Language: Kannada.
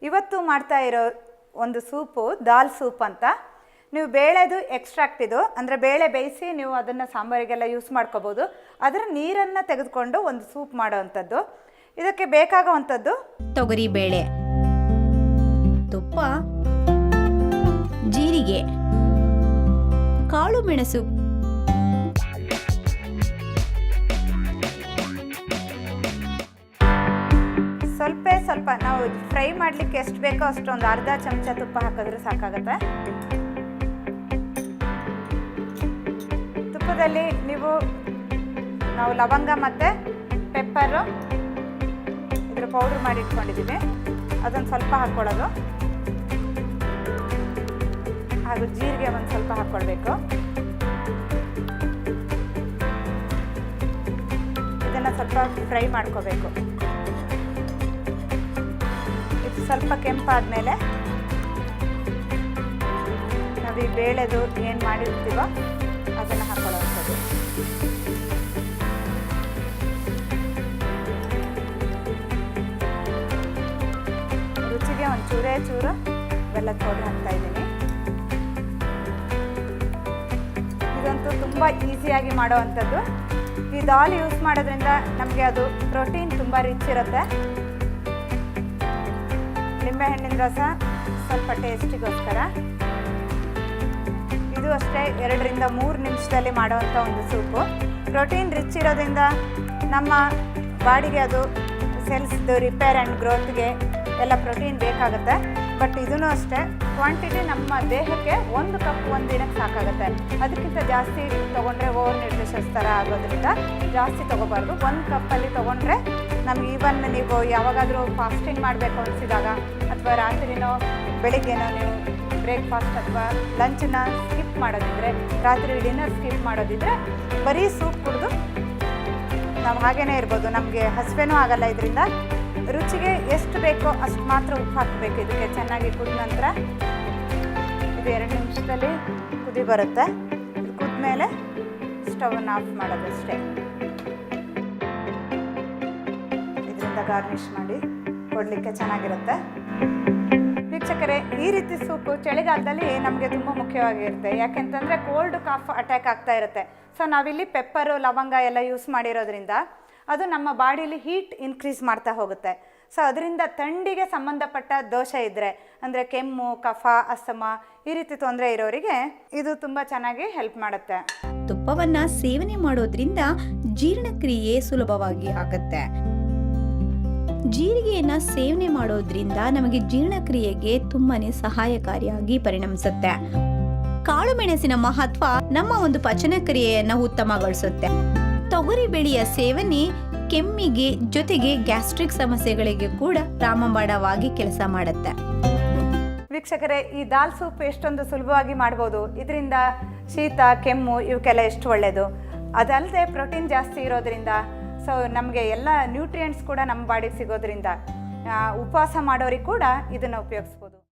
ಇವತ್ತು ಮಾಡ್ತಾ ಇರೋ ಒಂದು ಸೂಪು ದಾಲ್ ಸೂಪ್ ಅಂತ. ನೀವು ಬೇಳೆದು ಎಕ್ಸ್ಟ್ರಾಕ್ಟ್ ಇದು, ಅಂದರೆ ಬೇಳೆ ಬೇಯಿಸಿ ನೀವು ಅದನ್ನು ಸಾಂಬಾರಿಗೆಲ್ಲ ಯೂಸ್ ಮಾಡ್ಕೋಬೋದು. ಅದರ ನೀರನ್ನು ತೆಗೆದುಕೊಂಡು ಒಂದು ಸೂಪ್ ಮಾಡೋ ಅಂಥದ್ದು. ಇದಕ್ಕೆ ಬೇಕಾಗುವಂಥದ್ದು ತೊಗರಿ ಬೇಳೆ, ತುಪ್ಪ, ಜೀರಿಗೆ, ಕಾಳು ಮೆಣಸು, ಸ್ವಲ್ಪ ನಾವು ಫ್ರೈ ಮಾಡಲಿಕ್ಕೆ ಎಷ್ಟು ಬೇಕೋ ಅಷ್ಟೊಂದು ಅರ್ಧ ಚಮಚ ತುಪ್ಪ ಹಾಕಿದ್ರೆ ಸಾಕಾಗುತ್ತೆ. ತುಪ್ಪದಲ್ಲಿ ನಾವು ಲವಂಗ ಮತ್ತು ಪೆಪ್ಪರು ಇದ್ರ ಪೌಡ್ರ್ ಮಾಡಿ ಇಟ್ಕೊಂಡಿದ್ದೀವಿ, ಅದನ್ನು ಸ್ವಲ್ಪ ಹಾಕ್ಕೊಳ್ಳೋದು. ಹಾಗೂ ಜೀರಿಗೆ ಒಂದು ಸ್ವಲ್ಪ ಹಾಕ್ಕೊಳ್ಬೇಕು. ಇದನ್ನು ಸ್ವಲ್ಪ ಫ್ರೈ ಮಾಡ್ಕೋಬೇಕು. ಇದು ಸ್ವಲ್ಪ ಕೆಂಪಾದ್ಮೇಲೆ ನಾವು ಈ ಬೇಳೆದು ಏನು ಮಾಡಿರ್ತೀವೋ ಅದನ್ನು ಹಾಕೊಳ್ಳೋವಂಥದ್ದು. ರುಚಿಗೆ ಒಂದು ಚೂರು ಬೆಲ್ಲದ ಪೌಡರ್ ಹಾಕ್ತಾ ಇದ್ದೀನಿ. ಇದಂತೂ ತುಂಬ ಈಸಿಯಾಗಿ ಮಾಡೋವಂಥದ್ದು. ಈ ದಾಲ್ ಯೂಸ್ ಮಾಡೋದ್ರಿಂದ ನಮಗೆ ಅದು ಪ್ರೋಟೀನ್ ತುಂಬ ರಿಚ್ ಇರುತ್ತೆ. ನಿಂಬೆಹಣ್ಣಿನ ರಸ ಸ್ವಲ್ಪ ಟೇಸ್ಟಿಗೋಸ್ಕರ. ಇದು ಅಷ್ಟೇ 2ರಿಂದ 3 ನಿಮಿಷದಲ್ಲಿ ಮಾಡುವಂಥ ಒಂದು ಸೂಪು. ಪ್ರೋಟೀನ್ ರಿಚ್ ಇರೋದ್ರಿಂದ ನಮ್ಮ ಬಾಡಿಗೆ ಅದು ಸೆಲ್ಸ್ದು ರಿಪೇರ್ ಆ್ಯಂಡ್ ಗ್ರೋತ್ಗೆ ಎಲ್ಲ ಪ್ರೋಟೀನ್ ಬೇಕಾಗುತ್ತೆ. ಬಟ್ ಇದೂ ಅಷ್ಟೇ ಕ್ವಾಂಟಿಟಿ ನಮ್ಮ ದೇಹಕ್ಕೆ 1 ಕಪ್ ಒಂದು ದಿನಕ್ಕೆ ಸಾಕಾಗುತ್ತೆ. ಅದಕ್ಕಿಂತ ಜಾಸ್ತಿ ತೊಗೊಂಡ್ರೆ ಓವರ್ ನ್ಯೂಟ್ರಿಷನ್ಸ್ ಥರ ಆಗೋದ್ರಿಂದ ಜಾಸ್ತಿ ತೊಗೋಬಾರ್ದು. 1 ಕಪ್ಪಲ್ಲಿ ತೊಗೊಂಡ್ರೆ ನಮ್ಗೆ ಈವನ್ ನೀವು ಯಾವಾಗಾದರೂ ಫಾಸ್ಟಿಂಗ್ ಮಾಡಬೇಕು ಅನಿಸಿದಾಗ ಅಥವಾ ರಾತ್ರಿನೋ ಬೆಳಿಗ್ಗೆನೋ ನೀವು ಬ್ರೇಕ್ಫಾಸ್ಟ್ ಅಥವಾ ಲಂಚನ್ನ ಸ್ಕಿಪ್ ಮಾಡೋದಿದ್ರೆ, ರಾತ್ರಿ ಡಿನ್ನರ್ ಸ್ಕಿಪ್ ಮಾಡೋದಿದ್ರೆ ಬರೀ ಸೂಪ್ ಕುಡಿದು ನಾವು ಹಾಗೇ ಇರ್ಬೋದು. ನಮಗೆ ಹಸಿವೆನೂ ಆಗಲ್ಲ. ಇದರಿಂದ ರುಚಿಗೆ ಎಷ್ಟು ಬೇಕೋ ಅಷ್ಟು ಮಾತ್ರ ಉಪ್ಪು ಹಾಕಬೇಕು. ಇದಕ್ಕೆ ಚೆನ್ನಾಗಿ ಕುದ ನಂತರ ಇದು 2 ನಿಮಿಷದಲ್ಲಿ ಕುದಿ ಬರುತ್ತೆ. ಇದು ಕುದ್ಮೇಲೆ ಸ್ಟವನ್ನು ಆಫ್ ಮಾಡೋದಷ್ಟೇ. ಇದರಿಂದ ಗಾರ್ನಿಷ್ ಮಾಡಿ ಕೊಡಲಿಕ್ಕೆ ಚೆನ್ನಾಗಿರುತ್ತೆ. ವೀಕ್ಷಕರೇ, ಈ ರೀತಿ ಸೂಪು ಚಳಿಗಾಲದಲ್ಲಿ ನಮಗೆ ತುಂಬ ಮುಖ್ಯವಾಗಿರುತ್ತೆ. ಯಾಕೆಂತಂದರೆ ಕೋಲ್ಡ್ ಕಾಫ್ ಅಟ್ಯಾಕ್ ಆಗ್ತಾ ಇರುತ್ತೆ. ಸೊ ನಾವಿಲ್ಲಿ ಪೆಪ್ಪರು ಲವಂಗ ಎಲ್ಲ ಯೂಸ್ ಮಾಡಿರೋದ್ರಿಂದ ಅದು ನಮ್ಮ ಬಾಡಿಲಿ ಹೀಟ್ ಇನ್ಕ್ರೀಸ್ ಮಾಡ್ತಾ ಹೋಗುತ್ತೆ. ಸೊ ಅದರಿಂದ ಥಂಡಿಗೆ ಸಂಬಂಧಪಟ್ಟ ದೋಷ ಇದ್ದರೆ, ಅಂದರೆ ಕೆಮ್ಮು, ಕಫ, ಅಸ್ತಮ ಈ ರೀತಿ ತೊಂದರೆ ಇರೋರಿಗೆ ಇದು ತುಂಬ ಚೆನ್ನಾಗಿ ಹೆಲ್ಪ್ ಮಾಡುತ್ತೆ. ತುಪ್ಪವನ್ನ ಸೇವನೆ ಮಾಡೋದ್ರಿಂದ ಜೀರ್ಣಕ್ರಿಯೆ ಸುಲಭವಾಗಿ ಆಗುತ್ತೆ. ಜೀರಿಗೆಯನ್ನ ಸೇವನೆ ಮಾಡೋದ್ರಿಂದ ನಮಗೆ ಜೀರ್ಣಕ್ರಿಯೆಗೆ ತುಂಬಾನೇ ಸಹಾಯಕಾರಿಯಾಗಿ ಪರಿಣಮಿಸುತ್ತೆ. ಕಾಳು ಮೆಣಸಿನ ಮಹತ್ವ ನಮ್ಮ ಒಂದು ಪಚನ ಕ್ರಿಯೆಯನ್ನ ಉತ್ತಮಗೊಳಿಸುತ್ತೆ. ತೊಗರಿ ಬೇಳೆಯ ಸೇವನೆ ಕೆಮ್ಮಿಗೆ ಜೊತೆಗೆ ಗ್ಯಾಸ್ಟ್ರಿಕ್ ಸಮಸ್ಯೆಗಳಿಗೆ ಕೂಡ ರಾಮಬಾಣವಾಗಿ ಕೆಲಸ ಮಾಡುತ್ತೆ. ವೀಕ್ಷಕರೇ, ಈ ದಾಲ್ ಸೂಪ್ ಎಷ್ಟೊಂದು ಸುಲಭವಾಗಿ ಮಾಡ್ಬೋದು. ಇದರಿಂದ ಶೀತ, ಕೆಮ್ಮು ಇವಕ್ಕೆಲ್ಲ ಎಷ್ಟು ಒಳ್ಳೆಯದು. ಅದಲ್ಲದೆ ಪ್ರೋಟೀನ್ ಜಾಸ್ತಿ ಇರೋದ್ರಿಂದ ಸೊ ನಮಗೆ ಎಲ್ಲ ನ್ಯೂಟ್ರಿಯೆಂಟ್ಸ್ ಕೂಡ ನಮ್ಮ ಬಾಡಿಗೆ ಸಿಗೋದ್ರಿಂದ ಉಪವಾಸ ಮಾಡೋರಿಗೆ ಕೂಡ ಇದನ್ನು ಉಪಯೋಗಿಸ್ಬೋದು.